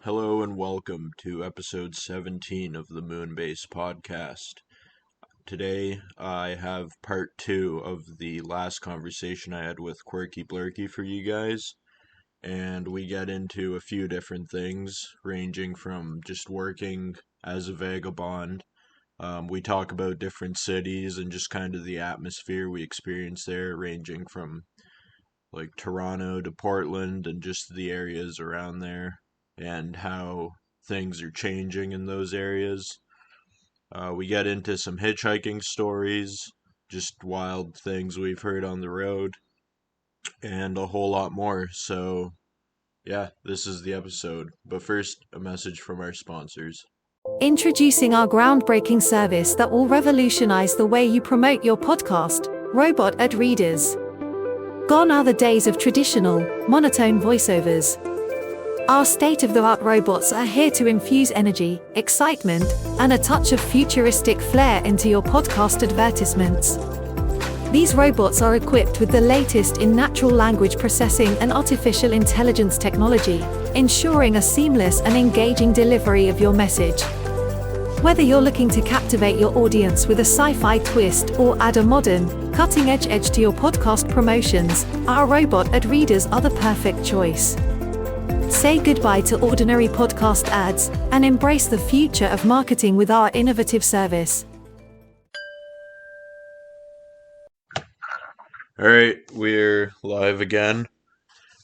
Hello and welcome to episode 17 of the Moon Base podcast. Today I have part 2 of the last conversation I had with Quirky Blurky for you guys, and we get into a few different things, ranging from just working as a vagabond. We talk about different cities and just kind of the atmosphere we experience there, ranging from like Toronto to Portland and just the areas around there and how things are changing in those areas. We get into some hitchhiking stories, just wild things we've heard on the road, and a whole lot more. So, yeah, this is the episode. But first, a message from our sponsors. Introducing our groundbreaking service that will revolutionize the way you promote your podcast, Robot Ad Readers. Gone are the days of traditional, monotone voiceovers. Our state-of-the-art robots are here to infuse energy, excitement, and a touch of futuristic flair into your podcast advertisements. These robots are equipped with the latest in natural language processing and artificial intelligence technology, ensuring a seamless and engaging delivery of your message. Whether you're looking to captivate your audience with a sci-fi twist or add a modern, cutting-edge edge to your podcast promotions, our robot ad readers are the perfect choice. Say goodbye to ordinary podcast ads and embrace the future of marketing with our innovative service. Alright, we're live again.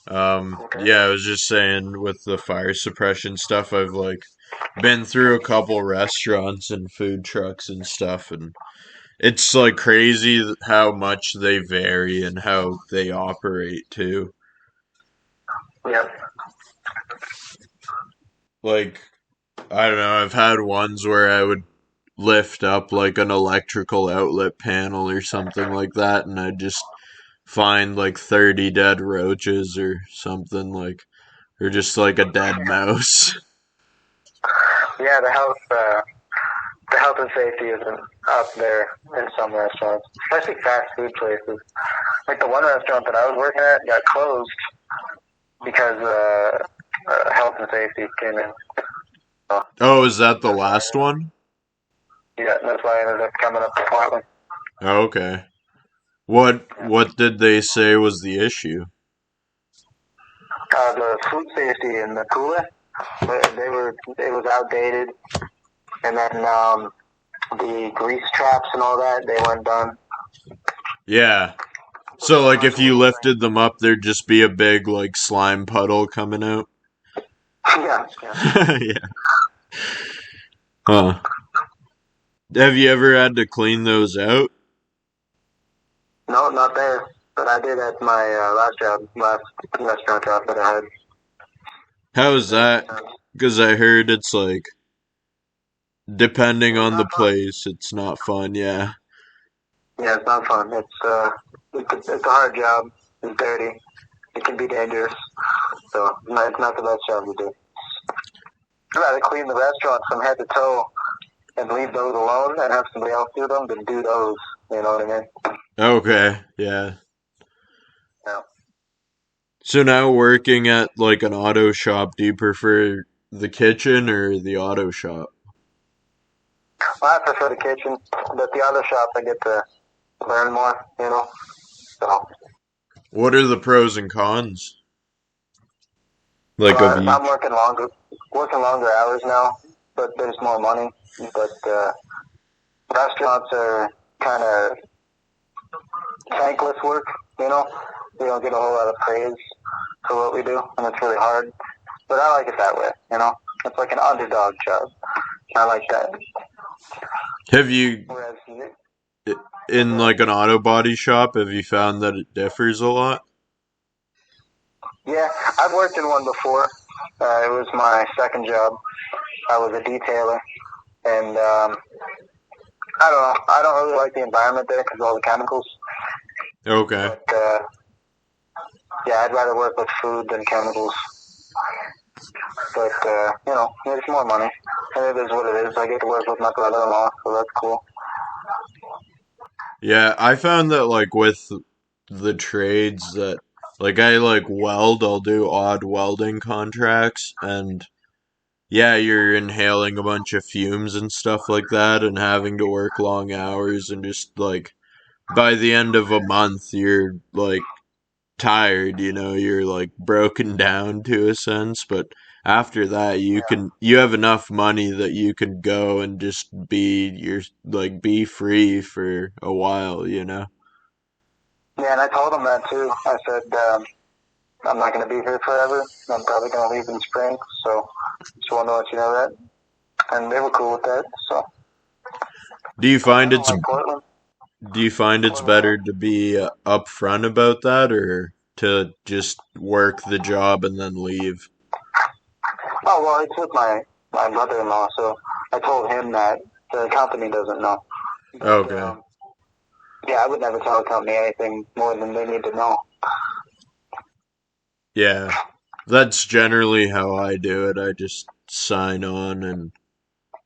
I was just saying with the fire suppression stuff, I've been through a couple restaurants and food trucks and stuff, and it's crazy how much they vary and how they operate too. Yep. I don't know, I've had ones where I would lift up an electrical outlet panel or something like that, and I'd just find 30 dead roaches or something, or just a dead mouse. Yeah, the health and safety isn't up there in some restaurants, especially fast food places. Like the one restaurant that I was working at got closed because health and safety came in. Oh, is that the last one? Yeah, that's why I ended up coming up to Portland. Oh, okay. What did they say was the issue? The food safety in the cooler, it was outdated, and then the grease traps and all that, they weren't done. Yeah. So if you lifted them up, there'd just be a big slime puddle coming out. Yeah. Yeah. Huh. Have you ever had to clean those out? No, not there, but I did at my last restaurant job that I had. How is that? Because I heard it's depending on the place, it's not fun, yeah. Yeah, it's not fun. It's a hard job. It's dirty. It can be dangerous. So it's not the best job to do. I'd rather clean the restaurant from head to toe and leave those alone and have somebody else do them than do those. You know what I mean? Okay, yeah. Yeah. So now working at an auto shop, do you prefer the kitchen or the auto shop? Well, I prefer the kitchen, but the other shop I get to learn more, So. What are the pros and cons? I'm working longer hours now, but there's more money. But restaurants are kind of thankless work, We don't get a whole lot of praise for what we do, and it's really hard. But I like it that way, It's like an underdog job. I like that. Have you, in an auto body shop, have you found that it differs a lot? Yeah, I've worked in one before. It was my second job. I was a detailer, and I don't know. I don't really like the environment there because of all the chemicals. Okay. But, I'd rather work with food than chemicals. But, there's more money. And it is what it is. I get to work with my brother-in-law, so that's cool. Yeah, I found that, with the trades that, I weld, I'll do odd welding contracts, and yeah, you're inhaling a bunch of fumes and stuff like that and having to work long hours and just like by the end of a month you're like tired, you're like broken down to a sense, but after that you have enough money that you can go and just be free for a while. Yeah, and I told them that too. I said, I'm not going to be here forever. I'm probably going to leave in spring, so just want to let you know that. And they were cool with that, so. Do you find I don't it's like Portland. do you find it's better to be upfront about that or to just work the job and then leave? Oh, well, it's with my brother-in-law, so I told him that the company doesn't know. But, Okay. yeah, I would never tell a company anything more than they need to know. Yeah. That's generally how I do it. I just sign on and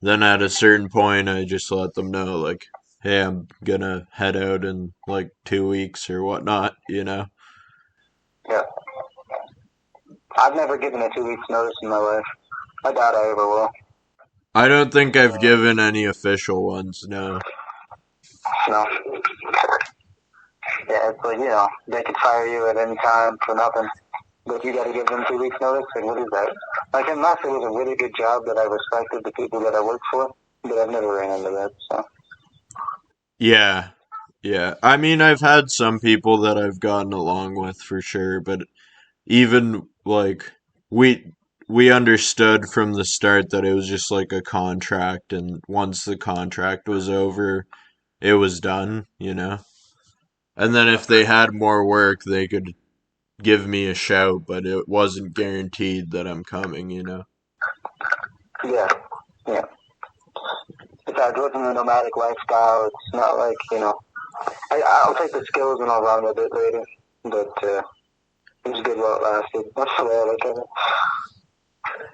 then at a certain point I just let them know like, hey, I'm gonna head out in like 2 weeks or whatnot. Yeah. I've never given a 2 weeks notice in my life. I doubt I ever will. I don't think I've given any official ones, no. No. Yeah, it's like, they could fire you at any time for nothing. But you got to give them 2 weeks notice, and what is that? Like, unless it was a really good job that I respected the people that I worked for, but I've never ran into that, so. Yeah. Yeah. I mean, I've had some people that I've gotten along with for sure, but even like we we understood from the start that it was just like a contract and once the contract was over, it was done. And then if they had more work, they could give me a shout, but it wasn't guaranteed that I'm coming. Yeah, yeah. Besides, living a nomadic lifestyle, it's not like, I'll take the skills and I'll run with it later, but it was good while it lasted. That's the way I look at it.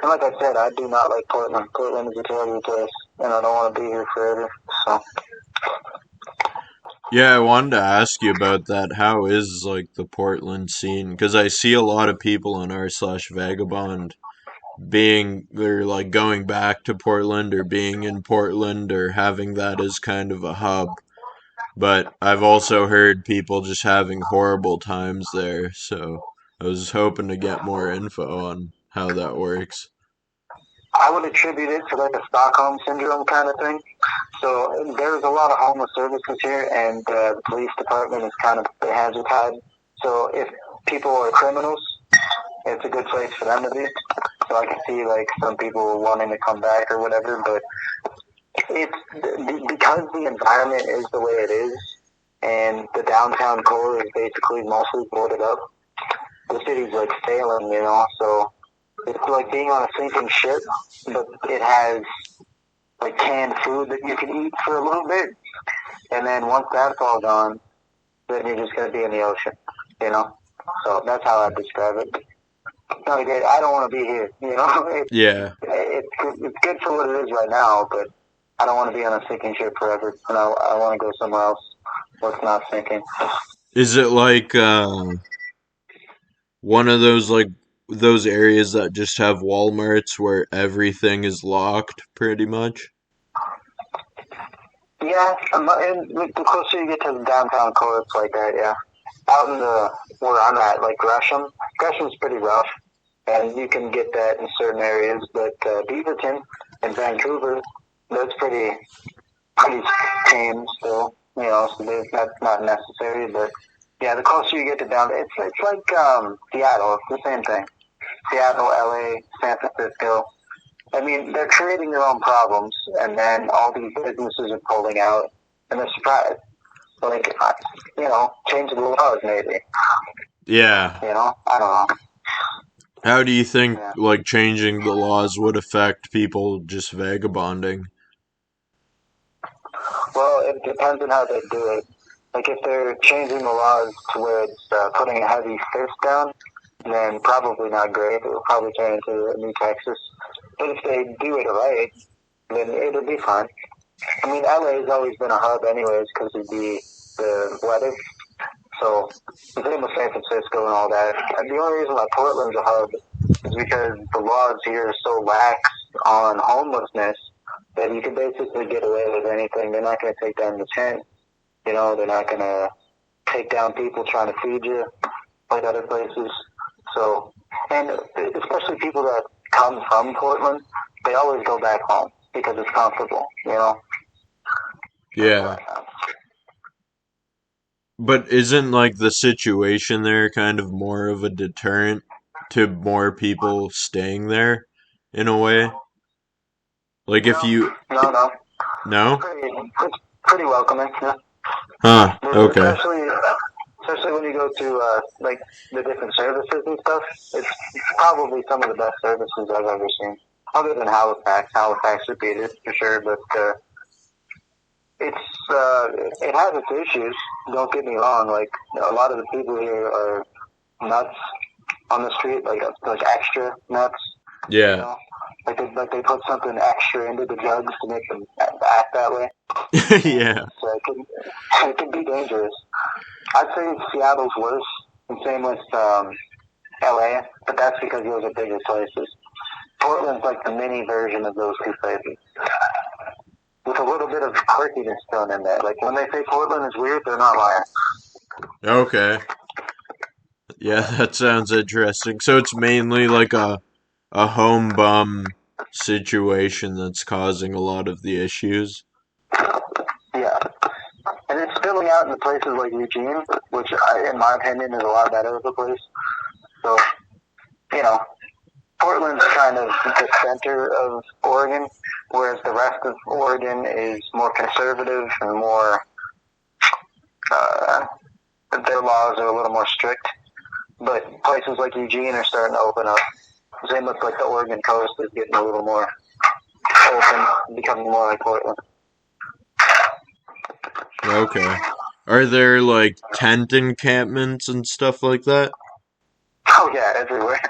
And like I said, I do not like Portland. Portland is a terrible place, and I don't want to be here forever, so. Yeah, I wanted to ask you about that. How is like the Portland scene? Because I see a lot of people on r/vagabond they're like going back to Portland or being in Portland or having that as kind of a hub. But I've also heard people just having horrible times there, so I was hoping to get more info on how that works. I would attribute it to like a Stockholm syndrome kind of thing. So there's a lot of homeless services here, and the police department is kind of their hands are tied. So if people are criminals, it's a good place for them to be. So I can see like some people wanting to come back or whatever, but it's because the environment is the way it is, and the downtown core is basically mostly boarded up. The city's like failing. So it's like being on a sinking ship, but it has like canned food that you can eat for a little bit, and then once that's all gone, then you're just gonna be in the ocean. So that's how I describe it. It's not a great. I don't want to be here. Yeah. It's good for what it is right now, but I don't want to be on a sinking ship forever, and I want to go somewhere else where it's not sinking. Is it like one of those areas that just have Walmarts where everything is locked pretty much? Yeah, and the closer you get to the downtown core, it's like that. Yeah, out in where I'm at, like Gresham's pretty rough, and you can get that in certain areas. But Beaverton and Vancouver, that's pretty tame still. So that's not necessary. But yeah, the closer you get to down, it's like Seattle. It's the same thing. Seattle, LA, San Francisco. I mean, they're creating their own problems, and then all these businesses are pulling out, and they're surprised. Like, change the laws, maybe. Yeah. I don't know. How do you think Yeah. like changing the laws would affect people just vagabonding? Well, it depends on how they do it. Like, if they're changing the laws to where it's putting a heavy fist down, then probably not great. It will probably turn into a new Texas. But if they do it right, then it'll be fine. I mean, LA has always been a hub anyways because of the weather. So, the same with San Francisco and all that. And the only reason why Portland's a hub is because the laws here are so lax on homelessness that you can basically get away with anything. They're not going to take down the tent. You know, they're not going to take down people trying to feed you like other places. So, and especially people that come from Portland, they always go back home because it's comfortable, you know? Yeah. But isn't like the situation there kind of more of a deterrent to more people staying there in a way? Like if you No. no? It's pretty welcoming, yeah. Huh, okay. Especially when you go to like the different services and stuff. It's probably some of the best services I've ever seen, other than Halifax. Halifax would beat it for sure, but it has its issues. Don't get me wrong. Like a lot of the people here are nuts on the street, like extra nuts. Yeah. You know? Like they put something extra into the drugs to make them act that way. Yeah. So it can be dangerous. I'd say Seattle's worse, and same with LA, but that's because those are bigger places. Portland's like the mini version of those two places, with a little bit of quirkiness thrown in there. Like when they say Portland is weird, they're not lying. Okay. Yeah, that sounds interesting. So it's mainly like a home bum situation that's causing a lot of the issues. Yeah. And it's spilling out in places like Eugene, which, in my opinion, is a lot better of a place. So, you know, Portland's kind of the center of Oregon, whereas the rest of Oregon is more conservative and more, their laws are a little more strict. But places like Eugene are starting to open up. Same with like the Oregon coast is getting a little more open, becoming more like Portland. Okay. Are there like tent encampments and stuff like that? Oh yeah, everywhere.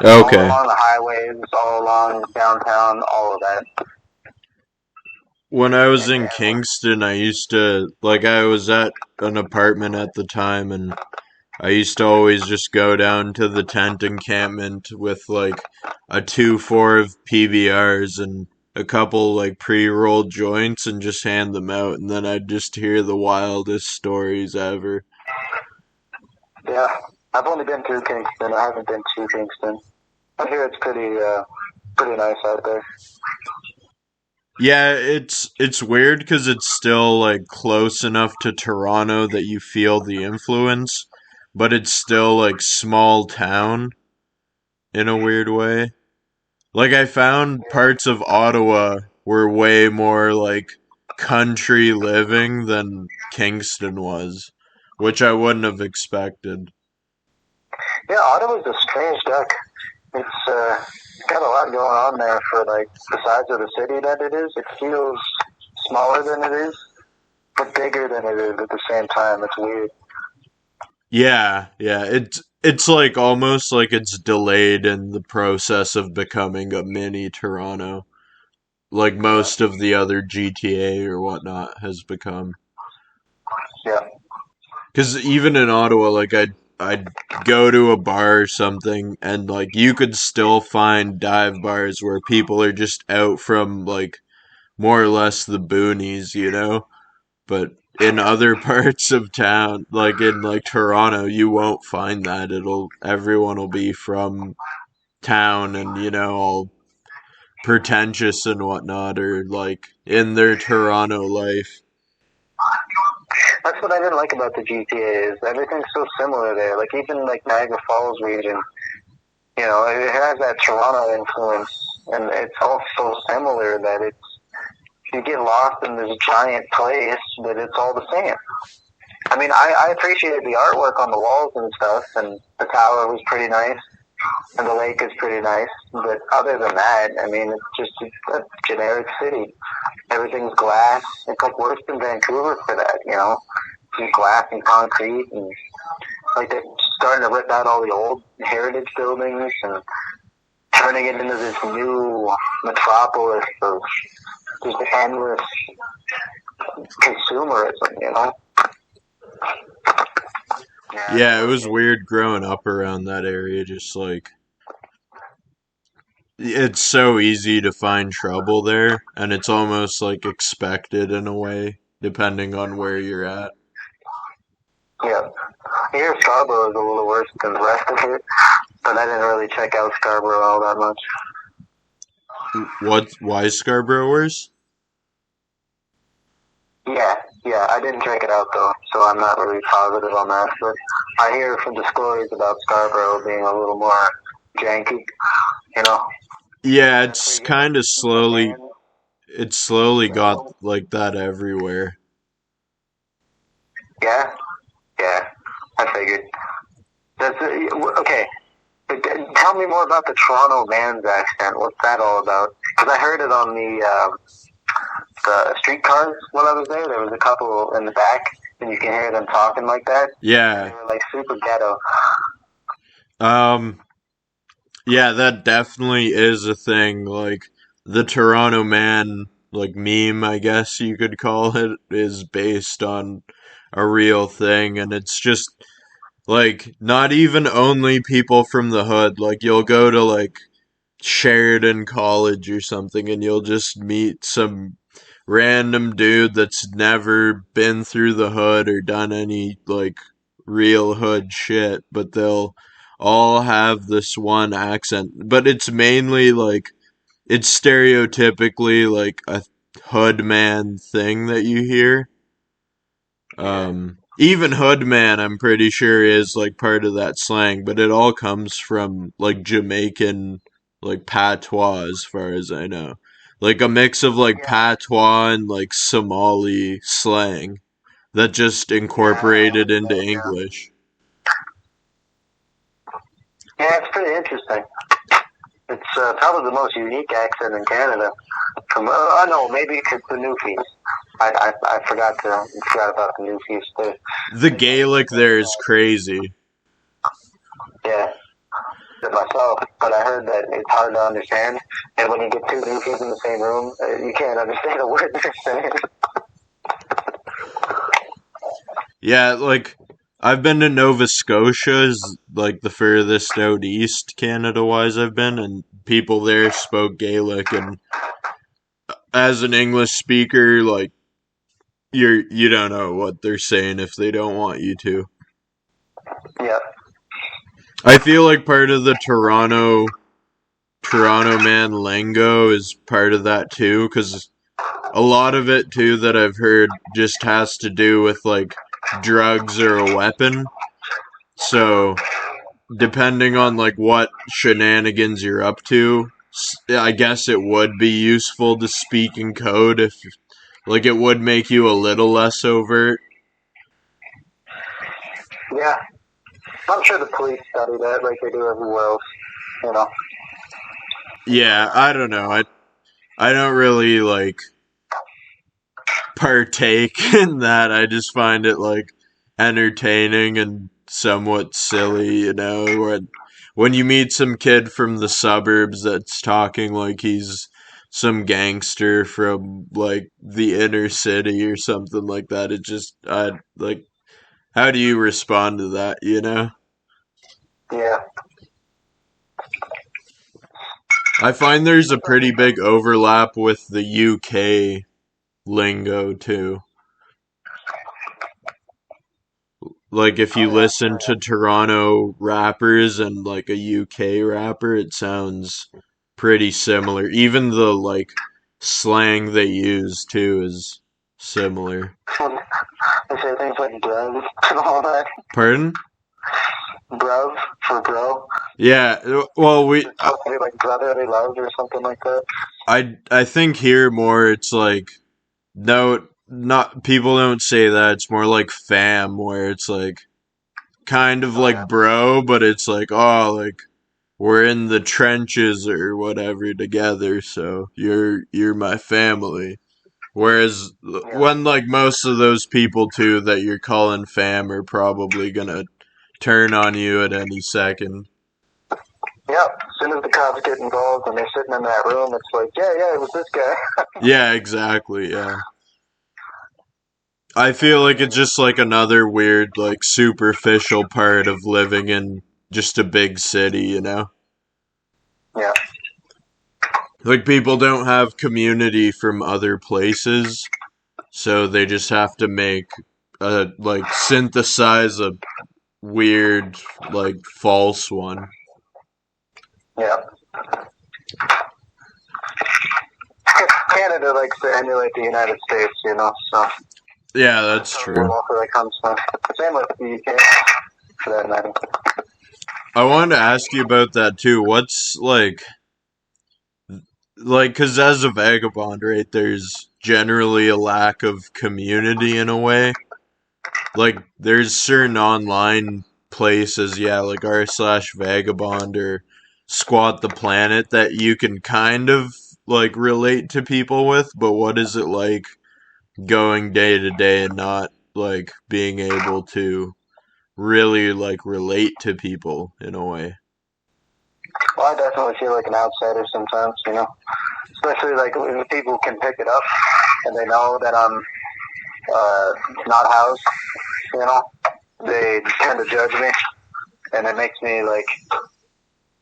Okay. All along the highways, all along downtown, all of that. When I was in Kingston, I was at an apartment at the time, and I used to always just go down to the tent encampment with like a 2-4 of PBRs and a couple like pre-rolled joints and just hand them out, and then I'd just hear the wildest stories ever. Yeah, I've only been through Kingston. I haven't been to Kingston. I hear it's pretty nice out there. Yeah, it's weird because it's still like close enough to Toronto that you feel the influence, but it's still like small town in a weird way. Like I found parts of Ottawa were way more like country living than Kingston was, which I wouldn't have expected. Yeah, Ottawa's a strange duck. It's got a lot going on there for like the size of the city that it is. It feels smaller than it is, but bigger than it is at the same time. It's weird. Yeah, it's like almost like it's delayed in the process of becoming a mini Toronto, like most of the other GTA or whatnot has become. Yeah. Because even in Ottawa, like I'd go to a bar or something, and like you could still find dive bars where people are just out from like more or less the boonies, you know. But in other parts of town, like in like Toronto, you won't find that. Everyone will be from town and all pretentious and whatnot, or like in their Toronto life. That's what I didn't like about the GTA is everything's so similar there. Like even like Niagara Falls region, it has that Toronto influence, and it's all so similar that you get lost in this giant place, but it's all the same. I mean, I appreciated the artwork on the walls and stuff, and the tower was pretty nice, and the lake is pretty nice, but other than that, I mean, it's just a generic city. Everything's glass. It's like worse than Vancouver for that, Just glass and concrete, and like they're starting to rip out all the old heritage buildings and turning it into this new metropolis of just endless consumerism, Yeah, it was weird growing up around that area, just like it's so easy to find trouble there, and it's almost like expected in a way, depending on where you're at. Yeah. Here, Scarborough is a little worse than the rest of it, but I didn't really check out Scarborough all that much. Why is Scarborough worse? Yeah, I didn't check it out though, so I'm not really positive on that. But I hear from the stories about Scarborough being a little more janky, you know. Yeah, it's kind of slowly. It's slowly got like that everywhere. Yeah, I figured. Okay. Tell me more about the Toronto man's accent. What's that all about? Because I heard it on the streetcars while I was there. There was a couple in the back, and you can hear them talking like that. Yeah. They were like super ghetto. Yeah, that definitely is a thing. Like the Toronto man, like meme, I guess you could call it, is based on a real thing, and it's just like not even only people from the hood. Like you'll go to like Sheridan College or something, and you'll just meet some random dude that's never been through the hood or done any like real hood shit, but they'll all have this one accent. But it's mainly like it's stereotypically like a hood man thing that you hear. Even hood man, I'm pretty sure is like part of that slang, but it all comes from like Jamaican like patois as far as I know. Like a mix of like patois and like Somali slang that just incorporated into English. Yeah, it's pretty interesting. It's probably the most unique accent in Canada. From no, maybe it's the Newfies. I forgot about the Newfies too. The Gaelic there is crazy. Yeah, myself, but I heard that it's hard to understand, and when you get two Newfies in the same room, you can't understand a word they're saying. Yeah, like I've been to Nova Scotia, is like the furthest out east Canada wise I've been, and people there spoke Gaelic, and as an English speaker, like you don't know what they're saying if they don't want you to. Yeah. I feel like part of the Toronto man lingo is part of that too, because a lot of it too that I've heard just has to do with like drugs or a weapon. So depending on like what shenanigans you're up to, I guess it would be useful to speak in code if like it would make you a little less overt. Yeah. I'm sure the police study that like they do everywhere else, you know. Yeah, I don't know. I don't really like partake in that. I just find it like entertaining and somewhat silly, you know, when you meet some kid from the suburbs that's talking like he's some gangster from like the inner city or something like that. It just I like how do you respond to that, you know? Yeah. I find there's a pretty big overlap with the UK lingo too. Like if you listen to Toronto rappers and like a UK rapper, it sounds pretty similar. Even the like slang they use too is similar. They say things like bruv and all that. Pardon? Bruv for bro. Yeah, well we like brotherly love or something like that. I think here more it's like no not people don't say that, it's more like fam where it's like kind of like bro, but it's like oh like we're in the trenches or whatever together, so you're my family. Whereas when like most of those people too that you're calling fam are probably gonna turn on you at any second. Yep. As soon as the cops get involved and they're sitting in that room, it's like, yeah, it was this guy. Yeah, exactly, yeah. I feel like it's just like another weird, like superficial part of living in just a big city, you know? Yeah. Like, people don't have community from other places, so they just have to synthesize a weird, like, false one. Yeah. Canada likes to emulate the United States, so Yeah, that's where true. most of that comes from. Same with the UK, for that matter. I wanted to ask you about that too. What's because as a vagabond, right, there's generally a lack of community in a way. Like, there's certain online places, yeah, like r/vagabond or Squat the Planet, that you can kind of, like, relate to people with, but what is it like going day to day and not, like, being able to really, like, relate to people in a way? Well, I definitely feel like an outsider sometimes, especially like when people can pick it up and they know that I'm not housed, they tend to judge me, and it makes me like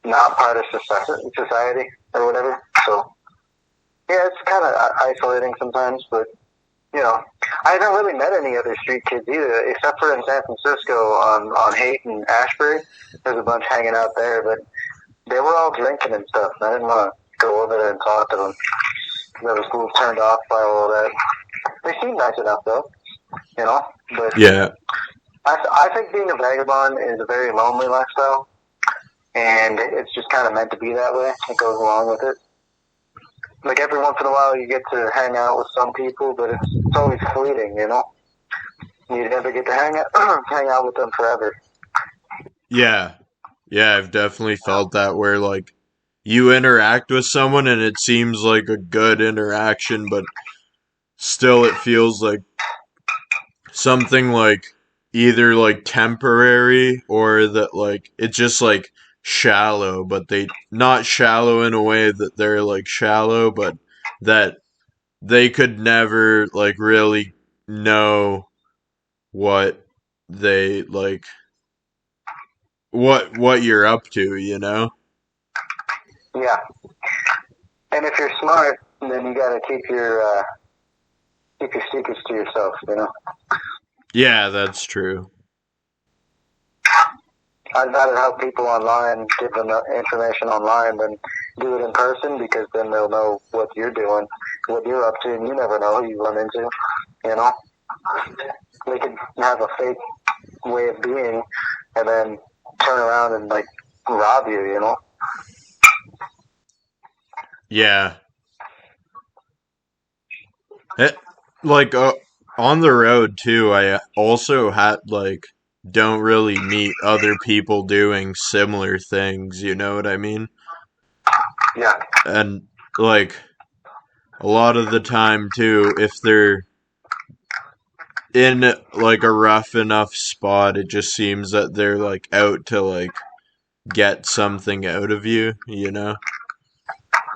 not part of society or whatever. So yeah, it's kind of isolating sometimes, but I haven't really met any other street kids either, except for in San Francisco on Haight and Ashbury. There's a bunch hanging out there, but they were all drinking and stuff. And I didn't want to go over there and talk to them. I was a little turned off by all that. They seem nice enough, though, But Yeah. I think being a vagabond is a very lonely lifestyle, and it's just kind of meant to be that way. It goes along with it. Like, every once in a while you get to hang out with some people, but it's always fleeting, You never get to hang out with them forever. Yeah. Yeah, I've definitely felt that where, like, you interact with someone and it seems like a good interaction, but still it feels like something like either like temporary or that like it's just like shallow, but they not shallow in a way that they're like shallow, but that they could never like really know what they like what you're up to, you know? Yeah. And if you're smart, then you got to keep your secrets to yourself, Yeah, that's true. I'd rather help people online, give them information online than do it in person, because then they'll know what you're doing, what you're up to, and you never know who you run into, They could have a fake way of being and then turn around and, like, rob you, Yeah. It, like on the road too, I also had like don't really meet other people doing similar things, you know what I mean? Yeah. And like a lot of the time too, if they're in like a rough enough spot, it just seems that they're like out to like get something out of you, you know?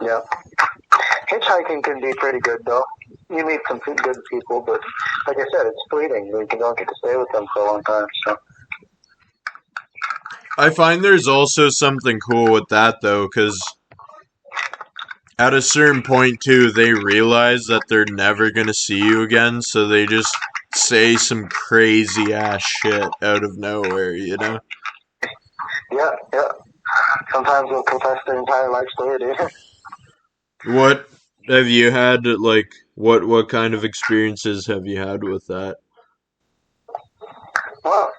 Yeah. Hitchhiking can be pretty good, though. You meet some good people, but like I said, it's fleeting. You don't get to stay with them for a long time, so. I find there's also something cool with that though, because at a certain point too, they realize that they're never gonna see you again, so they just say some crazy ass shit out of nowhere, you know? Yeah, yeah. Sometimes they'll confess their entire life story, dude. What have you had like what kind of experiences have you had with that? Well,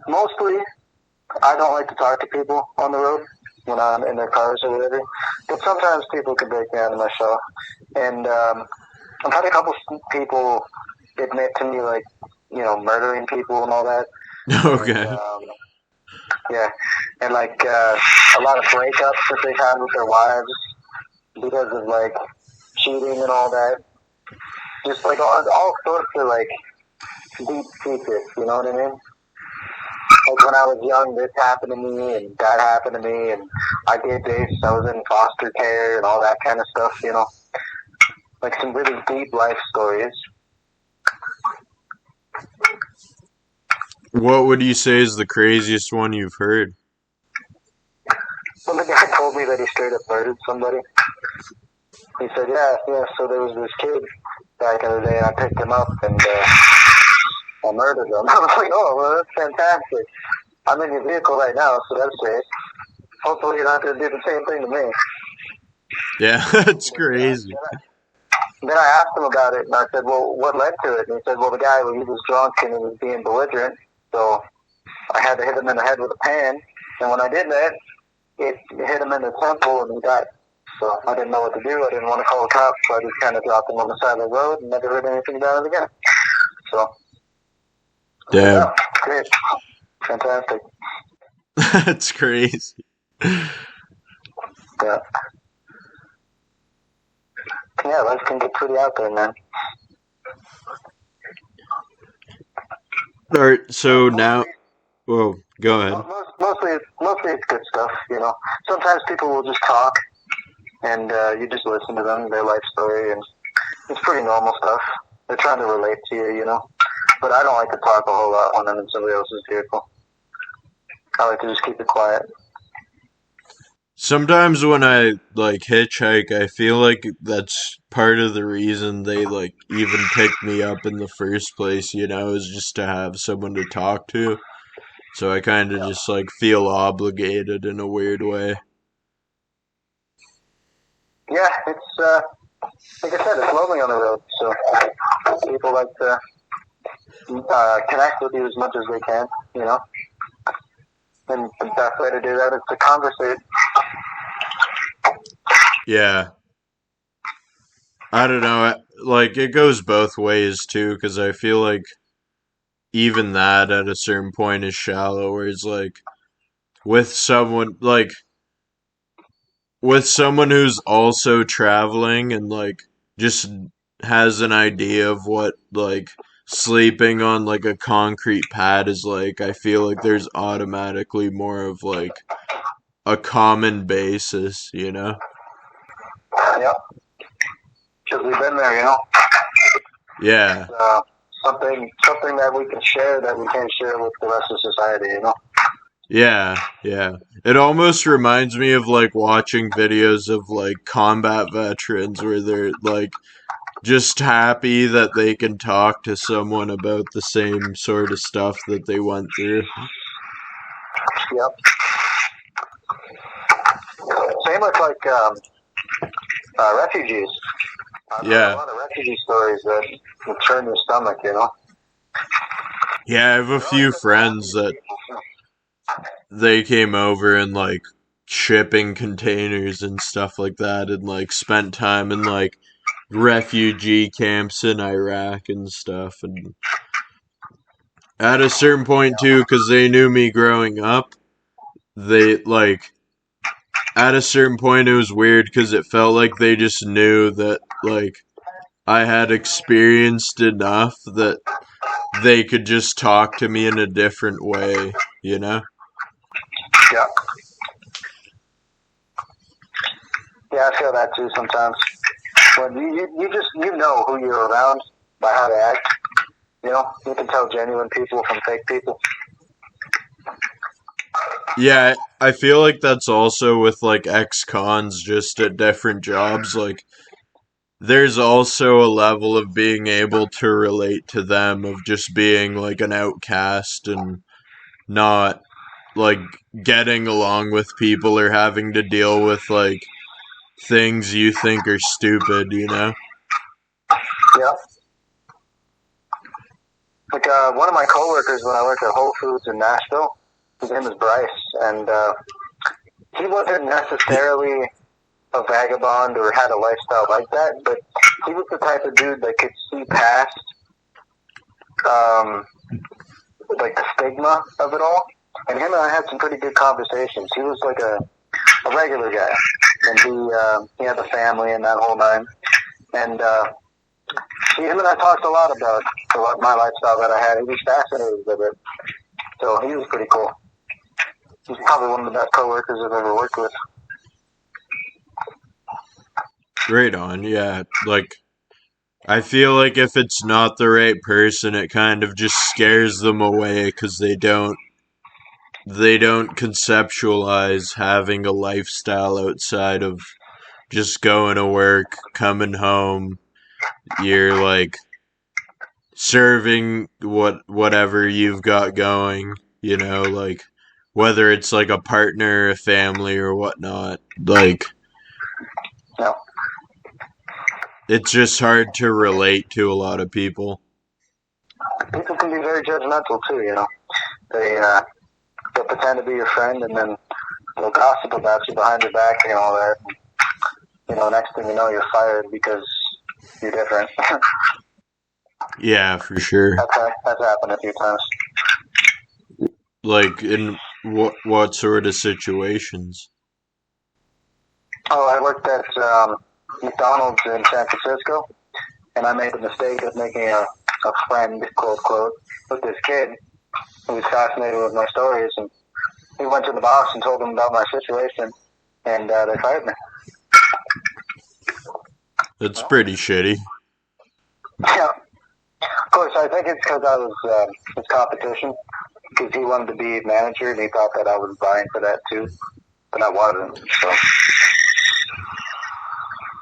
mostly I don't like to talk to people on the road when I'm in their cars or whatever. But sometimes people can break me out of my shell. And I've had a couple people admit to me, like, murdering people and all that. Okay. And, yeah. And, like, a lot of breakups that they've had with their wives because of, like, cheating and all that. Just, like, all sorts of, like, deep secrets, you know what I mean? Like, when I was young, this happened to me, and that happened to me, and I did this, I was in foster care, and all that kind of stuff, Like, some really deep life stories. What would you say is the craziest one you've heard? Well, the guy told me that he straight up murdered somebody. He said, yeah, so there was this kid back in the day, and I picked him up, and I murdered him. I was like, oh, well, that's fantastic. I'm in your vehicle right now, so that's great. Hopefully you're not going to do the same thing to me. Yeah, that's crazy. Then I asked him about it, and I said, well, what led to it? And he said, well, the guy, he was drunk and he was being belligerent, so I had to hit him in the head with a pan, and when I did that, it hit him in the temple, and he died. So I didn't know what to do. I didn't want to call the cops, so I just kind of dropped him on the side of the road and never heard anything about it again. So, damn. Yeah, great. Fantastic. That's crazy. Yeah. Yeah, life can get pretty out there, man. Alright, so now... Whoa, go ahead. Mostly it's good stuff, you know. Sometimes people will just talk, and you just listen to them, their life story, and it's pretty normal stuff. They're trying to relate to you, you know. But I don't like to talk a whole lot when I'm in somebody else's vehicle. I like to just keep it quiet. Sometimes when I, like, hitchhike, I feel like that's part of the reason they, like, even picked me up in the first place, you know, is just to have someone to talk to. So I kind of just, like, feel obligated in a weird way. Yeah, it's, like I said, it's lonely on the road, so people like to connect with you as much as they can, you know. And the best way to do that is to conversate. Yeah. I don't know, like, it goes both ways, too, because I feel like even that at a certain point is shallow, where it's like, with someone who's also traveling and, like, just has an idea of what, like, sleeping on, like, a concrete pad is like, I feel like there's automatically more of, like, a common basis, you know? Yep. Because we've been there, you know? Yeah. Something that we can share that we can't share with the rest of society, you know? Yeah, yeah. It almost reminds me of, like, watching videos of, like, combat veterans where they're, like, just happy that they can talk to someone about the same sort of stuff that they went through. Yep. Same with, like, refugees. I've heard a lot of refugee stories that turn your stomach, you know? Yeah, I have a few friends that they came over in, like, shipping containers and stuff like that, and, like, spent time in, like, refugee camps in Iraq and stuff, and at a certain point, too, because they knew me growing up, they, like, at a certain point it was weird, because it felt like they just knew that, like, I had experienced enough that they could just talk to me in a different way, you know? Yeah. Yeah, I feel that too sometimes. When you know who you're around by how they act. You know, you can tell genuine people from fake people. Yeah, I feel like that's also with, like, ex-cons just at different jobs, like, there's also a level of being able to relate to them, of just being, like, an outcast and not, like, getting along with people or having to deal with, like, things you think are stupid, you know? Yeah. Like, one of my coworkers when I worked at Whole Foods in Nashville, his name is Bryce, and he wasn't necessarily a vagabond or had a lifestyle like that, but he was the type of dude that could see past, like, the stigma of it all. And him and I had some pretty good conversations. He was like a regular guy, and he had a family and that whole nine. And him and I talked a lot about my lifestyle that I had. He was fascinated with it, so he was pretty cool. He's probably one of the best coworkers I've ever worked with. Right on, yeah. Like, I feel like if it's not the right person, it kind of just scares them away because they don't they don't conceptualize having a lifestyle outside of just going to work, coming home. You're like serving whatever you've got going, like whether it's like a partner, a family, or whatnot. Like, No. it's just hard to relate to a lot of people. People can be very judgmental too, they'll pretend to be your friend and then they'll gossip about you behind your back and all that. Next thing you know, you're fired because you're different. Yeah, for sure. That's happened a few times. Like, in what sort of situations? Oh, I worked at McDonald's in San Francisco, and I made the mistake of making a friend, quote, quote, with this kid who was fascinated with my stories, and he went to the boss and told him about my situation, and they fired me. That's pretty shitty. Yeah. Of course, I think it's because I was his competition, because he wanted to be manager, and he thought that I was vying for that too, but I wasn't, so...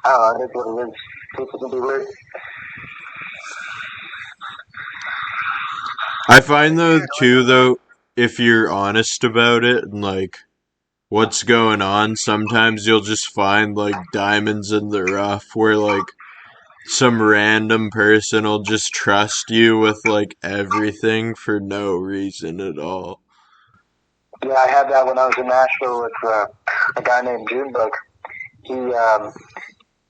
I don't know, that's what it is. People can be weird. I find though, if you're honest about it and like what's going on, sometimes you'll just find like diamonds in the rough where like some random person will just trust you with like everything for no reason at all. Yeah, I had that when I was in Nashville with a guy named Junebug.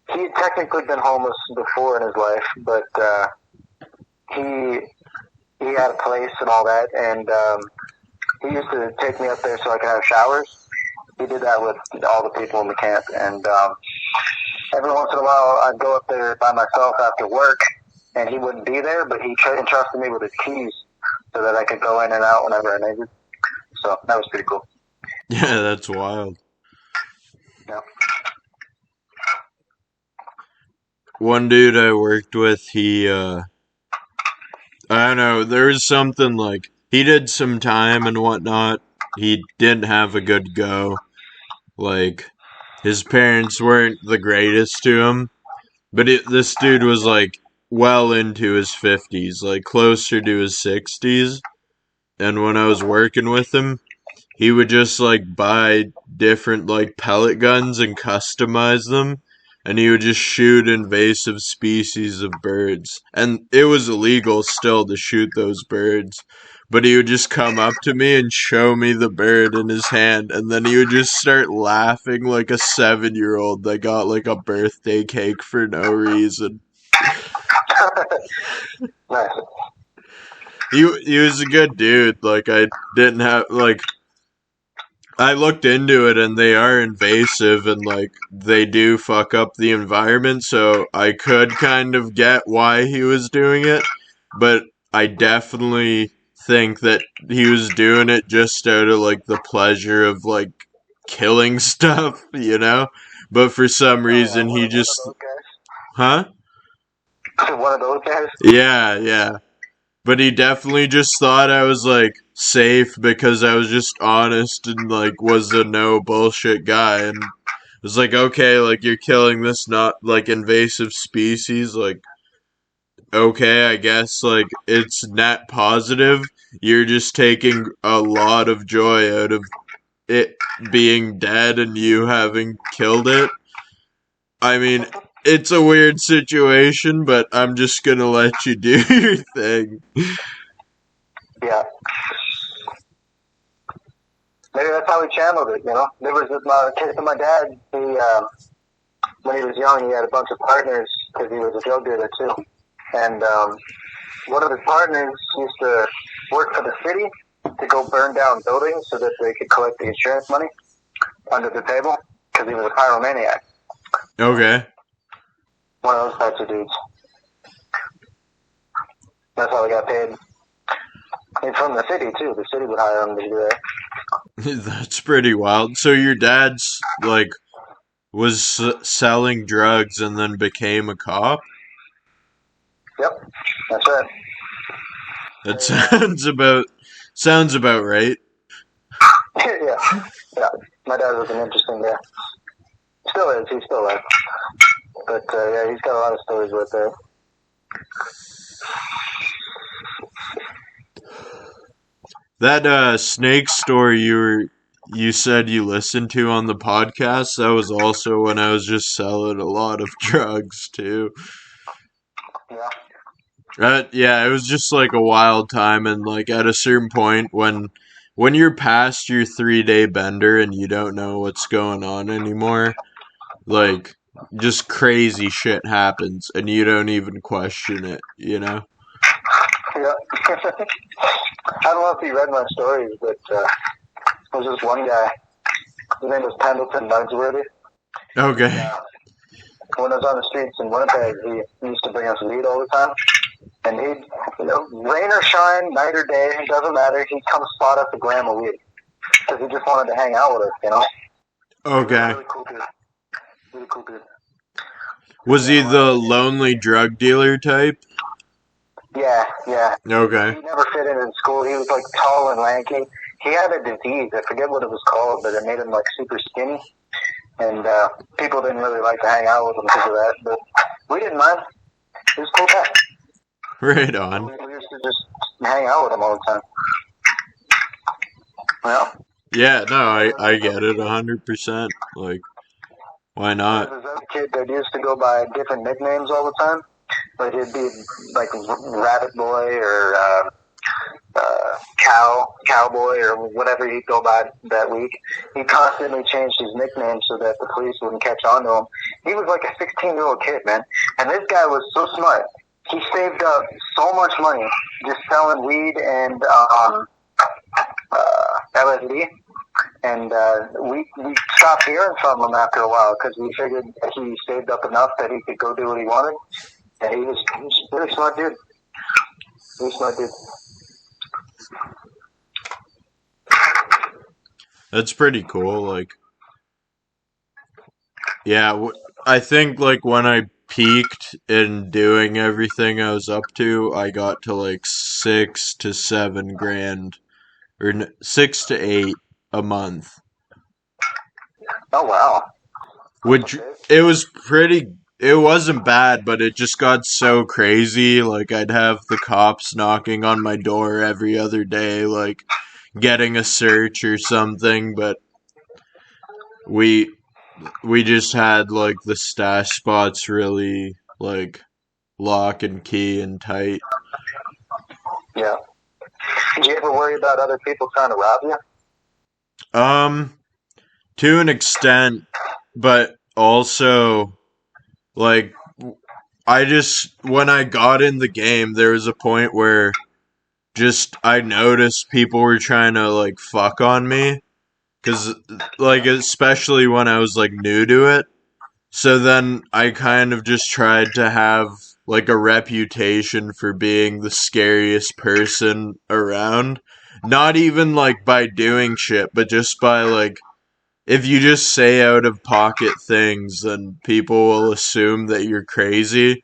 He had technically been homeless before in his life, but he had a place and all that, and he used to take me up there so I could have showers. He did that with all the people in the camp, and every once in a while I'd go up there by myself after work, and he wouldn't be there, but he entrusted me with his keys so that I could go in and out whenever I needed. So that was pretty cool. Yeah, that's wild. Yeah. One dude I worked with, he, I don't know, there was something like, he did some time and whatnot. He didn't have a good go. Like, his parents weren't the greatest to him. But this dude was, like, well into his 50s, like, closer to his 60s. And when I was working with him, he would just, like, buy different, like, pellet guns and customize them. And he would just shoot invasive species of birds. And it was illegal still to shoot those birds. But he would just come up to me and show me the bird in his hand. And then he would just start laughing like a 7-year-old that got like a birthday cake for no reason. Nice. He was a good dude. Like, I didn't have, like... I looked into it and they are invasive and like they do fuck up the environment, so I could kind of get why he was doing it, but I definitely think that he was doing it just out of like the pleasure of like killing stuff, but for some reason he just... Huh? One of those guys? Yeah. But he definitely just thought I was, like, safe because I was just honest and, like, was a no bullshit guy. And it was like, okay, like, you're killing this not, like, invasive species. Like, okay, I guess, like, it's net positive. You're just taking a lot of joy out of it being dead and you having killed it. I mean... It's a weird situation, but I'm just gonna let you do your thing. Yeah. Maybe that's how he channeled it, There was this case of my dad. He, when he was young, he had a bunch of partners because he was a drug dealer too. And one of his partners used to work for the city to go burn down buildings so that they could collect the insurance money under the table because he was a pyromaniac. Okay. One of those types of dudes. That's how he got paid. And from the city, too. The city would hire him to do that. That's pretty wild. So your dad's, like, was selling drugs and then became a cop? Yep. That's right. That sounds about right. yeah. My dad was an interesting guy. Still is. He's still alive. But yeah, he's got a lot of stories with it. That snake story you said you listened to on the podcast, that was also when I was just selling a lot of drugs too. Yeah. Yeah, it was just like a wild time, and like at a certain point when you're past your 3-day bender and you don't know what's going on anymore, like just crazy shit happens and you don't even question it, you know? Yeah. I don't know if you read my stories, but there was this one guy. His name was Pendleton Nugsworthy. Okay. When I was on the streets in Winnipeg, he used to bring us weed all the time. And he'd, rain or shine, night or day, it doesn't matter. He'd come spot us a gram of weed. Because he just wanted to hang out with us, Okay. Really cool dude. Really cool dude. Was he the lonely drug dealer type? Yeah. Okay. He never fit in school. He was like tall and lanky. He had a disease. I forget what it was called, but it made him like super skinny. And people didn't really like to hang out with him because of that. But we didn't mind. He was a cool guy. Right on. We used to just hang out with him all the time. Well. Yeah, no, I get it 100%. Like, why not? There was this other kid that used to go by different nicknames all the time. Like he'd be like Rabbit Boy or Cowboy or whatever he'd go by that week. He constantly changed his nickname so that the police wouldn't catch on to him. He was like a 16-year-old kid, man. And this guy was so smart. He saved up so much money just selling weed and LSD. And we stopped hearing from him after a while because we figured that he saved up enough that he could go do what he wanted. And he was a really smart dude. Really smart dude. That's pretty cool. Like, yeah, I think like when I peaked in doing everything I was up to, I got to like 6 to 7 grand, or 6 to 8 a month. Oh wow! Which it wasn't bad, but it just got so crazy. Like I'd have the cops knocking on my door every other day, like getting a search or something. But we just had like the stash spots really like lock and key and tight. Yeah. Did you ever worry about other people trying to rob you? To an extent, but also like when I got in the game, there was a point where just I noticed people were trying to like fuck on me, cause like especially when I was like new to it. So then I kind of just tried to have like a reputation for being the scariest person around. Not even like by doing shit, but just by like, if you just say out of pocket things, then people will assume that you're crazy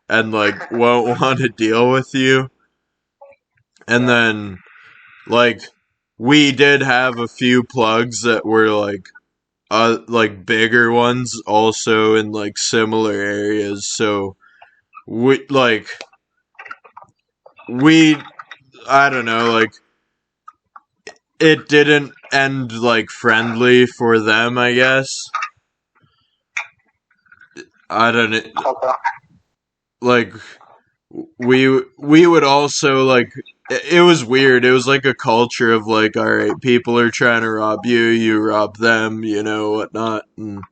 and like won't want to deal with you. And then like we did have a few plugs that were like bigger ones also in like similar areas. So we I don't know, like it didn't end like friendly for them, I guess. I don't know. Okay. Like we would also like it was weird. It was like a culture of like, all right, people are trying to rob you, you rob them, whatnot. And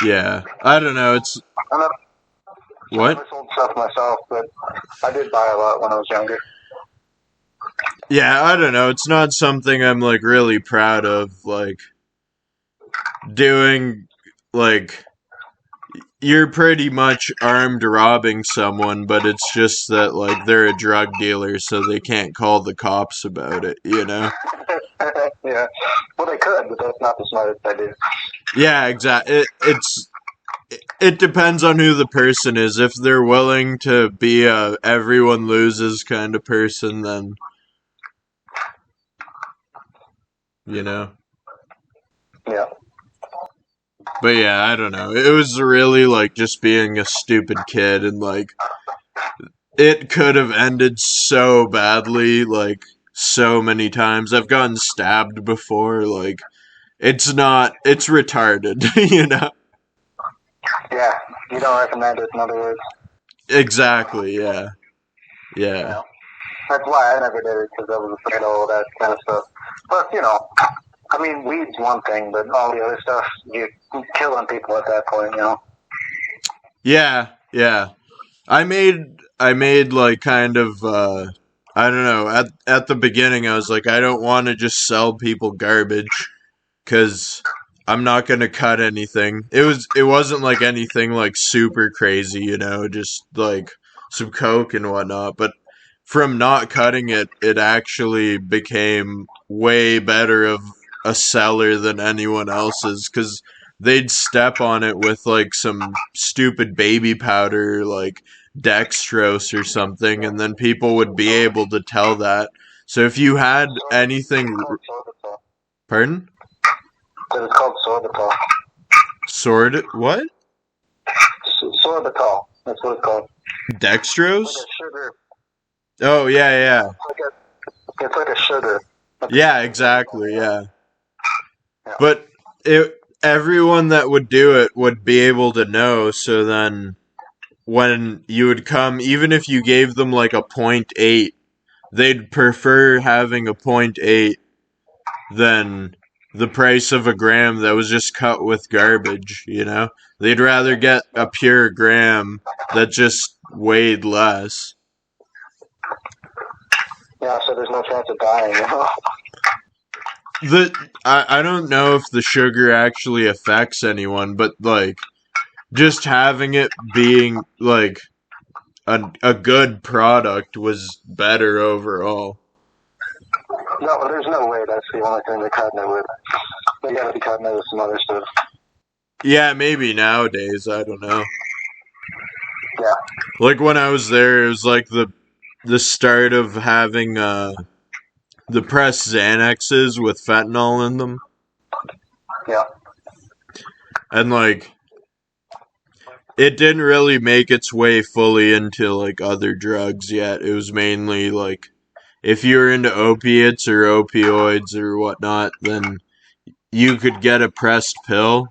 yeah, I don't know. It's what? I never sold stuff myself, but I did buy a lot when I was younger. Yeah, I don't know. It's not something I'm like really proud of, like doing. Like you're pretty much armed robbing someone, but it's just that like they're a drug dealer, so they can't call the cops about it, Yeah. Well, they could, but that's not the smartest idea. Yeah, exactly. It depends on who the person is. If they're willing to be a everyone loses kind of person, then you know? Yeah. But yeah, I don't know. It was really like just being a stupid kid, and like it could have ended so badly, like so many times. I've gotten stabbed before, like it's retarded, you know? Yeah. You don't recommend it, in other words. Exactly, yeah. You Yeah. know. That's why I never did it, because I was afraid of all that kind of stuff. But, you know, I mean, weed's one thing, but all the other stuff, you're killing people at that point, you know? Yeah, yeah. I made like kind of I don't know, at the beginning I was like I don't want to just sell people garbage cuz I'm not going to cut anything. It wasn't like anything like super crazy, you know, just like some coke and whatnot, but from not cutting it, it actually became way better of a seller than anyone else's cuz they'd step on it with like some stupid baby powder like dextrose or something, and then people would be able to tell that. So if you had anything, Sorbitol. pardon? It's called sorbitol. Sword, what? Sorbitol. That's what it's called. Dextrose? Like a sugar. Oh, yeah, yeah. It's like a sugar. Yeah, exactly, yeah. Yeah. But everyone that would do it would be able to know, so then when you would come, even if you gave them like a 0.8, they'd prefer having a 0.8 than the price of a gram that was just cut with garbage, you know? They'd rather get a pure gram that just weighed less. Yeah, so there's no chance of dying, you know? I don't know if the sugar actually affects anyone, but like just having it being like a good product was better overall. No, there's no way that's the only thing they're cutting it with. They gotta be cutting it with some other stuff. Yeah, maybe nowadays, I don't know. Yeah. Like when I was there, it was like the start of having the pressed Xanaxes with fentanyl in them. Yeah. And like it didn't really make its way fully into like other drugs yet. It was mainly like if you're into opiates or opioids or whatnot, then you could get a pressed pill.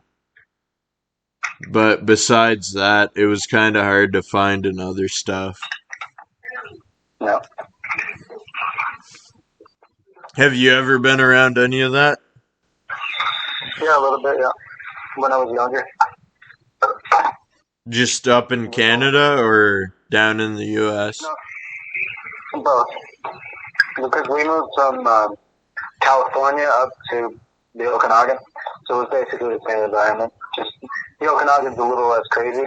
But besides that, it was kind of hard to find in other stuff. No. Have you ever been around any of that? Yeah, a little bit, yeah. When I was younger. Just up in Canada or down in the US? No. Both. Because we moved from California up to the Okanagan, so it was basically the same environment. Just the Okanagan's a little less crazy.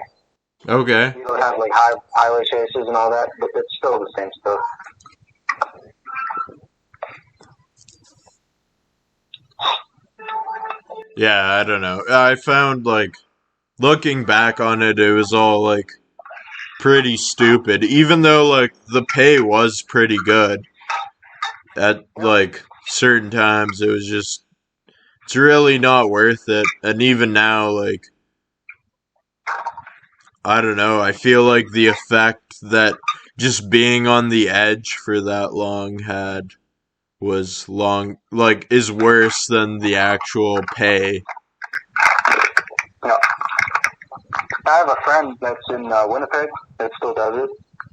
Okay. You don't have like highway chases and all that, but it's still the same stuff. Yeah, I don't know. I found like looking back on it, it was all like pretty stupid. Even though like the pay was pretty good at like certain times, it was just it's really not worth it. And even now, like I don't know, I feel like the effect that just being on the edge for that long had was long like is worse than the actual pay. Yeah. I have a friend that's in Winnipeg that still does it,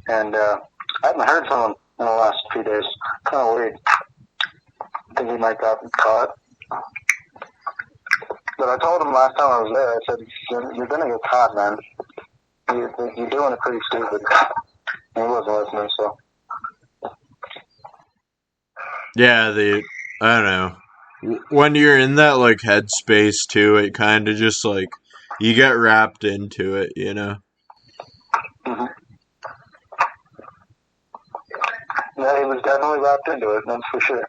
and I haven't heard from him in the last few days. Kind of weird. I think he might got caught. But I told him last time I was there, I said, you're going to get caught, man. You're doing it pretty stupid. And he wasn't listening, so. Yeah, I don't know. When you're in that like headspace too, it kind of just like you get wrapped into it, you know. Mm-hmm. Yeah, he was definitely wrapped into it, that's for sure.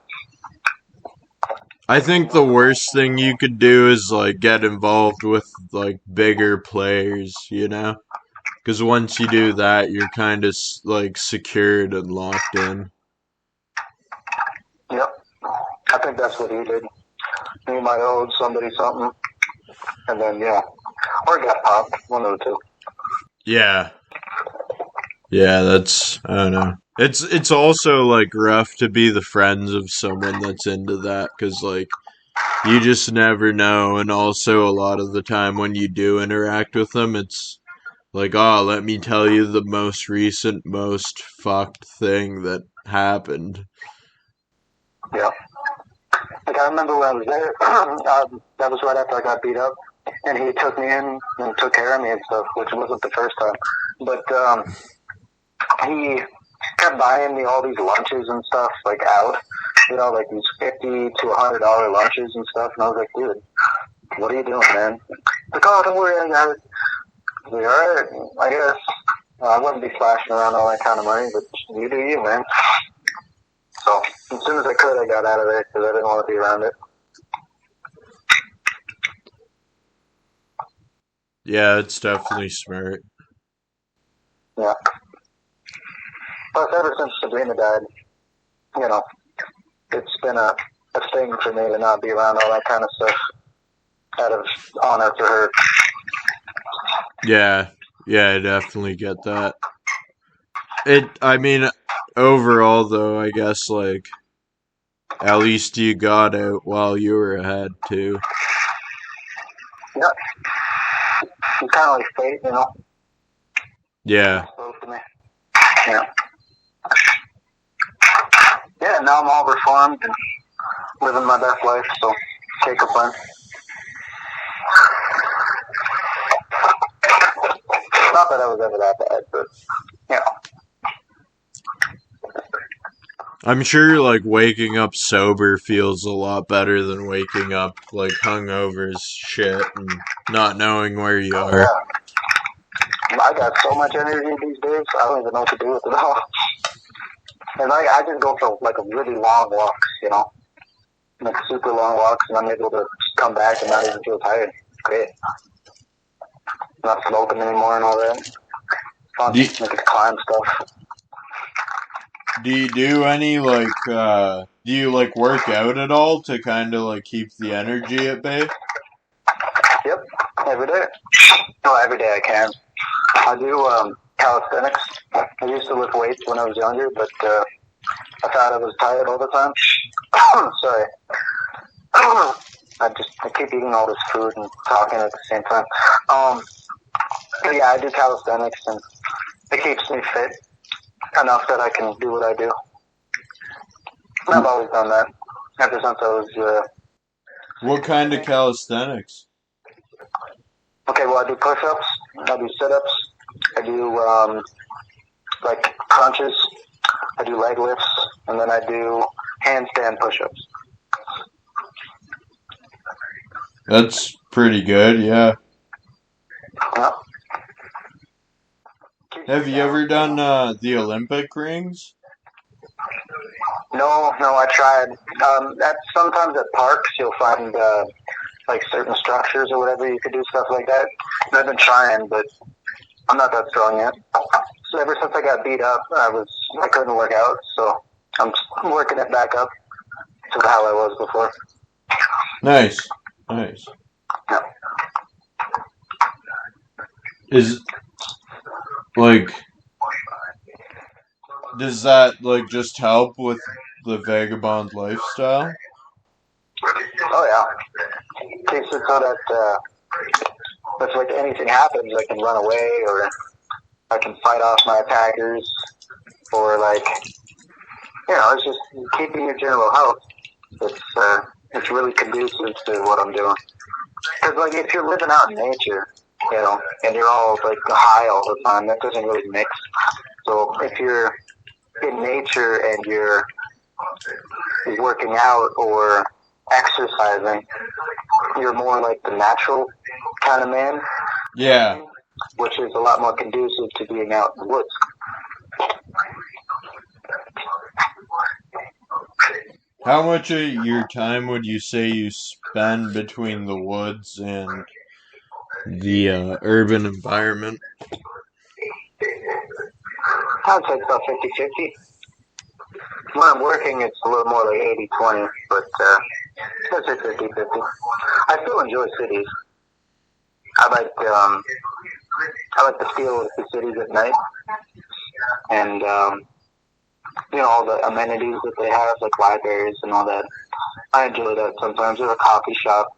I think the worst thing you could do is like get involved with like bigger players, you know? Because once you do that, you're kind of like secured and locked in. Yep. I think that's what he did. he might have owed somebody something, and then, or got popped, one of the two. Yeah. Yeah, that's, I don't know. It's also, like, rough to be the friends of someone that's into that, because, like, you just never know, and also a lot of the time when you do interact with them, it's like, oh, let me tell you the most recent, most fucked thing that happened. Yeah. Like, I remember when I was there, that was right after I got beat up, and he took me in and took care of me and stuff, which wasn't the first time. But he kept buying me all these lunches and stuff, like out, like these $50 to $100 lunches and stuff. And I was like, dude, what are you doing, man? Like, oh, don't worry, I got it. I was like, all right, I guess. I wouldn't be flashing around all that kind of money, but you do you, man. So as soon as I could, I got out of there because I didn't want to be around it. Yeah, it's definitely smart. Yeah. Plus, ever since Sabrina died, it's been a thing for me to not be around all that kind of stuff out of honor for her. Yeah, I definitely get that. I mean, overall though, I guess, like, at least you got out while you were ahead, too. Yeah. It's kind of like fate, Yeah. Spoke to me. Yeah. Yeah, now I'm all reformed and living my best life, so can't complain. Not that I was ever that bad, but, I'm sure, like, waking up sober feels a lot better than waking up, like, hungover as shit and not knowing where you are. Yeah. I got so much energy these days, I don't even know what to do with it all. And I just go for, like, a really long walks, like super long walks, and I'm able to come back and not even feel tired. It's great. Not smoking anymore and all that. Fun. I can climb stuff. Do you do any, like, do you, like, work out at all to kind of, like, keep the energy at bay? Yep, every day. No, every day I can. I do calisthenics. I used to lift weights when I was younger, but I thought I was tired all the time. Sorry. I keep eating all this food and talking at the same time. But yeah, I do calisthenics, and it keeps me fit enough that I can do what I do. And I've always done that ever since I was. What kind of calisthenics? Okay, well, I do push-ups, I do sit-ups, I do like crunches, I do leg lifts, and then I do handstand push-ups. That's pretty good, yeah. Yeah. Have you ever done the Olympic rings? No, I tried. Sometimes at parks you'll find like certain structures or whatever you could do stuff like that. And I've been trying, but I'm not that strong yet. So ever since I got beat up, I couldn't work out, so I'm working it back up to how I was before. Nice. Yeah. Is, like, does that, like, just help with the vagabond lifestyle? Oh yeah. Keeps it so that if like anything happens, I can run away, or I can fight off my attackers, or like, it's just keeping your general health. It's really conducive to what I'm doing. Because like if you're living out in nature, and you're all like high all the time, that doesn't really mix. So if you're in nature and you're working out or exercising, you're more like the natural kind of man. Yeah. Which is a lot more conducive to being out in the woods. How much of your time would you say you spend between the woods and the urban environment? I'd say it's about 50-50. When I'm working, it's a little more like 80-20, but Let's say 50-50. I still enjoy cities. I like the feel of the cities at night, and all the amenities that they have, like libraries and all that. I enjoy that sometimes. There's a coffee shop,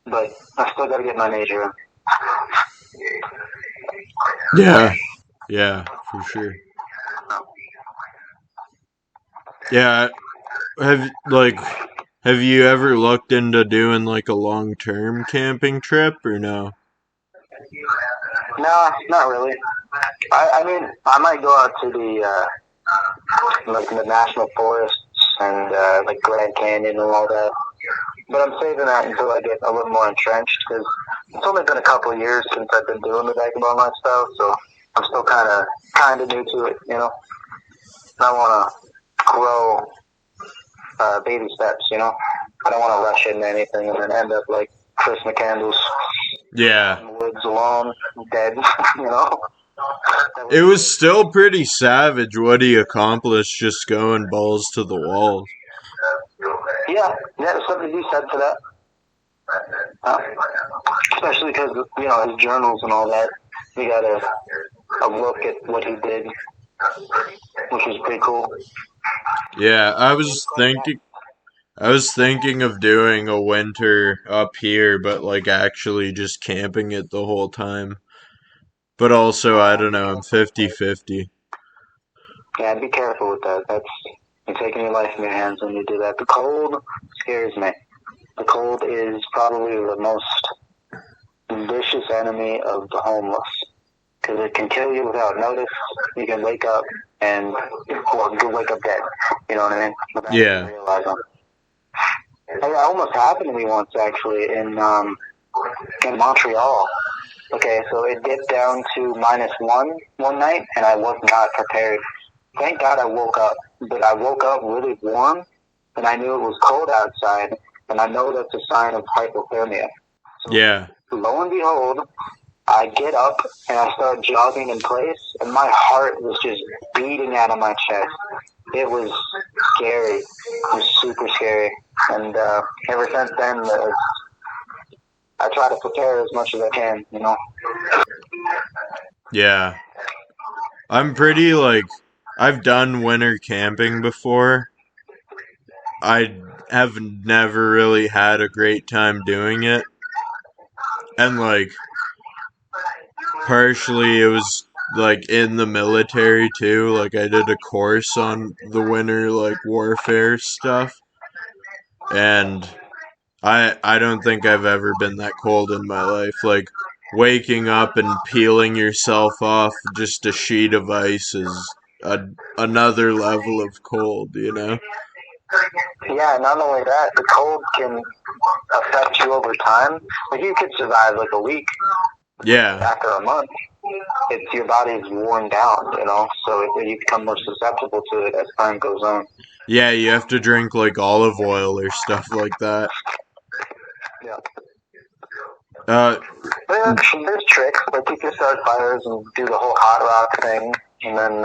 but I still got to get my nature in. Yeah, for sure. Yeah, have you ever looked into doing like a long-term camping trip or no? No, not really. I mean, I might go out to the national forests and like Grand Canyon and all that. But I'm saving that until I get a little more entrenched, because it's only been a couple of years since I've been doing the vagabond lifestyle, so I'm still kind of new to it, And I want to grow baby steps, I don't want to rush into anything and then end up like Chris McCandless Yeah. in the woods alone, dead, It was still pretty savage what he accomplished just going balls to the wall. Yeah, there's something to be said for that. Especially because, his journals and all that, we got a look at what he did, which was pretty cool. Yeah, I was thinking of doing a winter up here, but like actually just camping it the whole time. But also, I don't know, I'm 50-50. Yeah, be careful with that. You're taking your life in your hands when you do that. The cold scares me. The cold is probably the most vicious enemy of the homeless, because it can kill you without notice. You can wake up and, you can wake up dead. You know what I mean? Without Yeah. even realizing. It almost happened to me once, actually, in Montreal. Okay, so it dipped down to -1 one night, and I was not prepared. Thank God I woke up, but I woke up really warm, and I knew it was cold outside, and I know that's a sign of hypothermia. So, Yeah. lo and behold, I get up, and I start jogging in place, and my heart was just beating out of my chest. It was scary. It was super scary. And ever since then, I try to prepare as much as I can, Yeah. I'm pretty I've done winter camping before. I have never really had a great time doing it. And partially it was in the military too. Like I did a course on the winter warfare stuff. And I don't think I've ever been that cold in my life. Like waking up and peeling yourself off just a sheet of ice is another level of cold, Yeah, not only that, the cold can affect you over time. Like, you could survive like a week. Yeah. After a month, your body's worn down, so you become more susceptible to it as time goes on. Yeah, you have to drink olive oil or stuff like that. Yeah. There's tricks. Like, you can start fires and do the whole hot rock thing, and then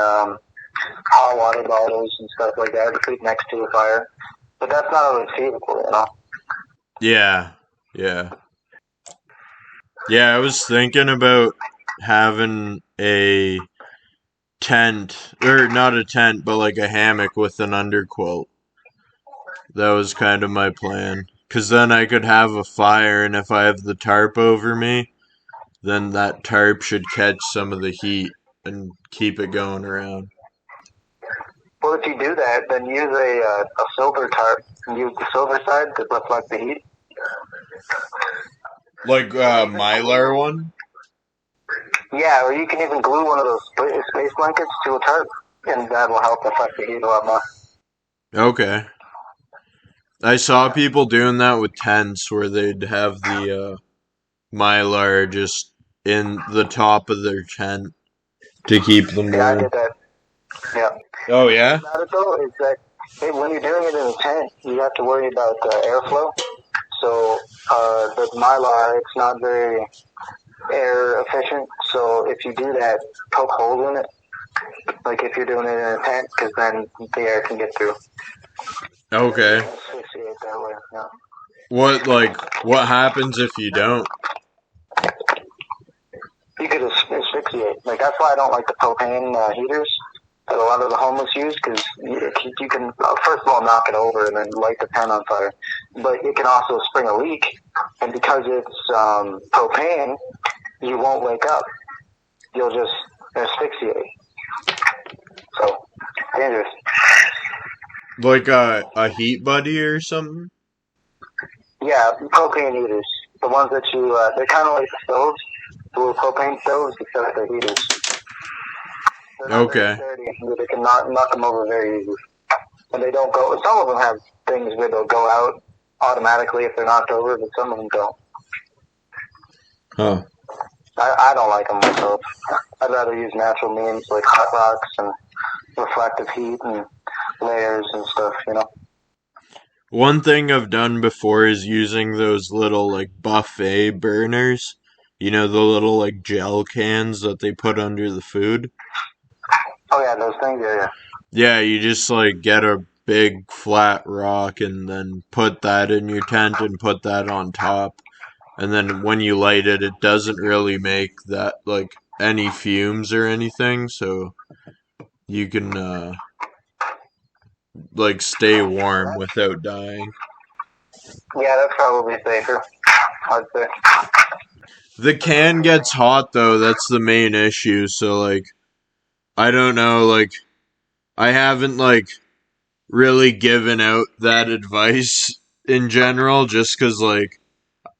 hot water bottles and stuff like that to keep next to a fire. But that's not always feasible, Yeah. Yeah, I was thinking about having a tent, or not a tent, but a hammock with an underquilt. That was kind of my plan. Because then I could have a fire, and if I have the tarp over me, then that tarp should catch some of the heat and keep it going around. Well, if you do that, then use a silver tarp and use the silver side to reflect the heat. Mylar one? Yeah, or you can even glue one of those space blankets to a tarp, and that will help reflect the heat a lot more. Okay. I saw people doing that with tents where they'd have the Mylar just in the top of their tent to keep them warm. Yeah, I did that. Yeah. Oh, yeah? About it, though, is that when you're doing it in a tent, you have to worry about airflow. So the Mylar, it's not very air efficient. So if you do that, poke holes in it. Like if you're doing it in a tent, because then the air can get through. Okay. Asphyxiate that way. Yeah. What happens if you don't? You could asphyxiate. Like, that's why I don't like the propane heaters that a lot of the homeless use, because you can, first of all, knock it over and then light the pen on fire. But it can also spring a leak, and because it's propane, you won't wake up. You'll just asphyxiate. So, dangerous. Like a heat buddy or something? Yeah, propane heaters. The ones that you, they're kind of like the stoves, the little propane stoves, except they're heaters. They're not Okay. very sturdy. They can knock them over very easily. And they don't go, some of them have things where they'll go out automatically if they're knocked over, but some of them don't. Huh. I don't like them myself. I'd rather use natural means like hot rocks and reflective heat and layers and stuff, you know. One thing I've done before is using those little like buffet burners. You know, the little like gel cans that they put under the food? Oh yeah, those things, yeah. Yeah, you just like get a big flat rock and then put that in your tent and put that on top. And then when you light it, it doesn't really make that like any fumes or anything, so you can like stay warm without dying. Yeah, that's probably safer, I'd say. The can gets hot though, that's the main issue, so like I don't know, like I haven't like really given out that advice in general just cuz like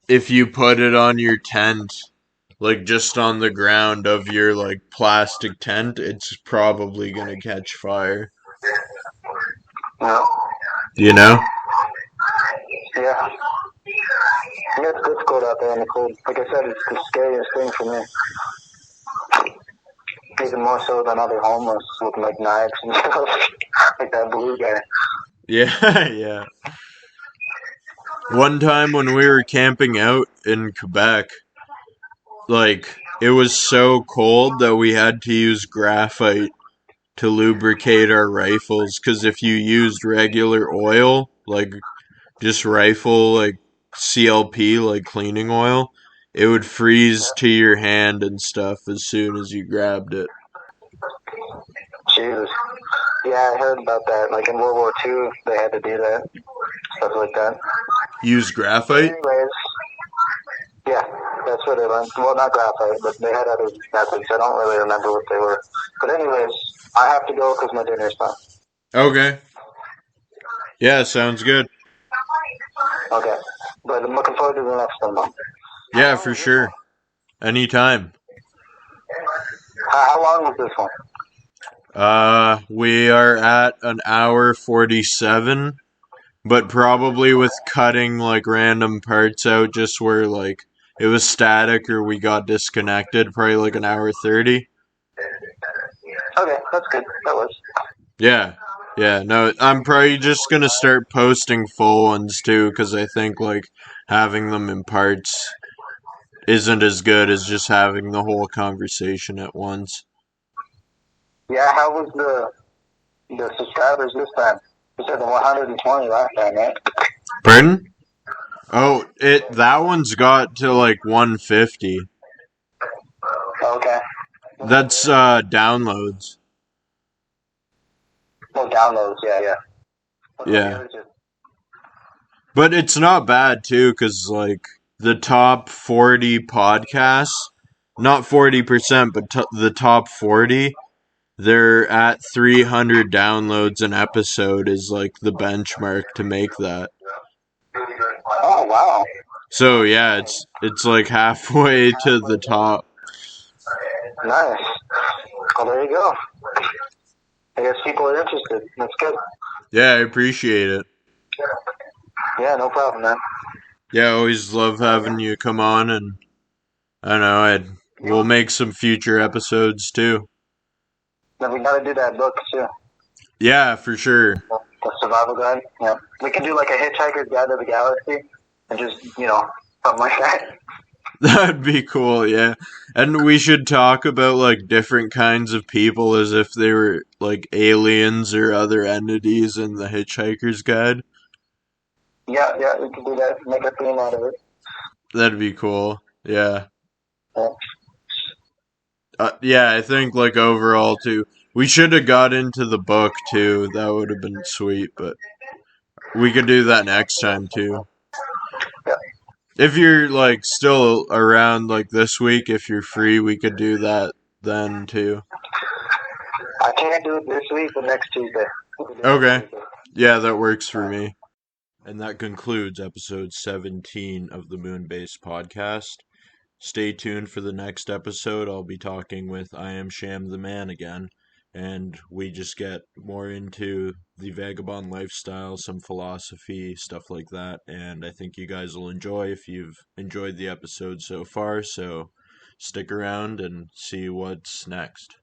if you put it on your tent like just on the ground of your like plastic tent, it's probably going to catch fire. Yeah. You know? Yeah. Yeah, it's difficult out there in the cold. Like I said, it's the scariest thing for me. Even more so than other homeless with like knives and stuff. Like that blue guy. Yeah, yeah. One time when we were camping out in Quebec, like it was so cold that we had to use graphite to lubricate our rifles because if you used regular oil, like just rifle like CLP, like cleaning oil, it would freeze to your hand and stuff as soon as you grabbed it. Jesus. Yeah, I heard about that. Like in World War II, they had to do that. Stuff like that. Use But graphite? anyways, yeah, that's what they learned. Well, not graphite, but they had other methods. I don't really remember what they were. But anyways, I have to go because my dinner's done. Okay. Yeah, sounds good. Okay. But I'm looking forward to the next one, though. Yeah, for sure. Anytime. How long was this one? We are at an hour 47, but probably with cutting like random parts out just where like it was static or we got disconnected, probably like an hour 30. Okay, that's good. That was. Yeah. Yeah, no, I'm probably just gonna start posting full ones too, because I think like having them in parts isn't as good as just having the whole conversation at once. Yeah, how was the subscribers this time? You said the 120 last time, right? Pardon? Oh, that one's got to like 150. Okay. That's downloads. Oh, downloads, yeah. Yeah. But it's not bad too, because like the top 40 podcasts, not 40%, but the top 40, they're at 300 downloads an episode is like the benchmark to make that. Oh, wow. So yeah, it's like halfway to the top. Nice. Well, there you go. I guess people are interested. That's good. Yeah, I appreciate it. Yeah, no problem, man. Yeah, I always love having you come on, and I don't know, we'll make some future episodes too. Then we gotta do that book too. Yeah, for sure. The survival guide. Yeah. We can do like a hitchhiker's guide to the galaxy and just, something like that. That'd be cool, yeah. And we should talk about like different kinds of people as if they were like aliens or other entities in the Hitchhiker's Guide. Yeah, we can do that. Make a theme out of it. That'd be cool. Yeah. Yeah. Yeah, I think like overall too. We should have got into the book too. That would have been sweet, but we could do that next time too. Yeah. If you're like still around like this week, if you're free, we could do that then too. I can't do it this week, but next Tuesday. Okay. Yeah, that works for me. And that concludes episode 17 of the Moonbase podcast. Stay tuned for the next episode. I'll be talking with I Am Sham the Man again. And we just get more into the vagabond lifestyle, some philosophy, stuff like that. And I think you guys will enjoy if you've enjoyed the episode so far. So stick around and see what's next.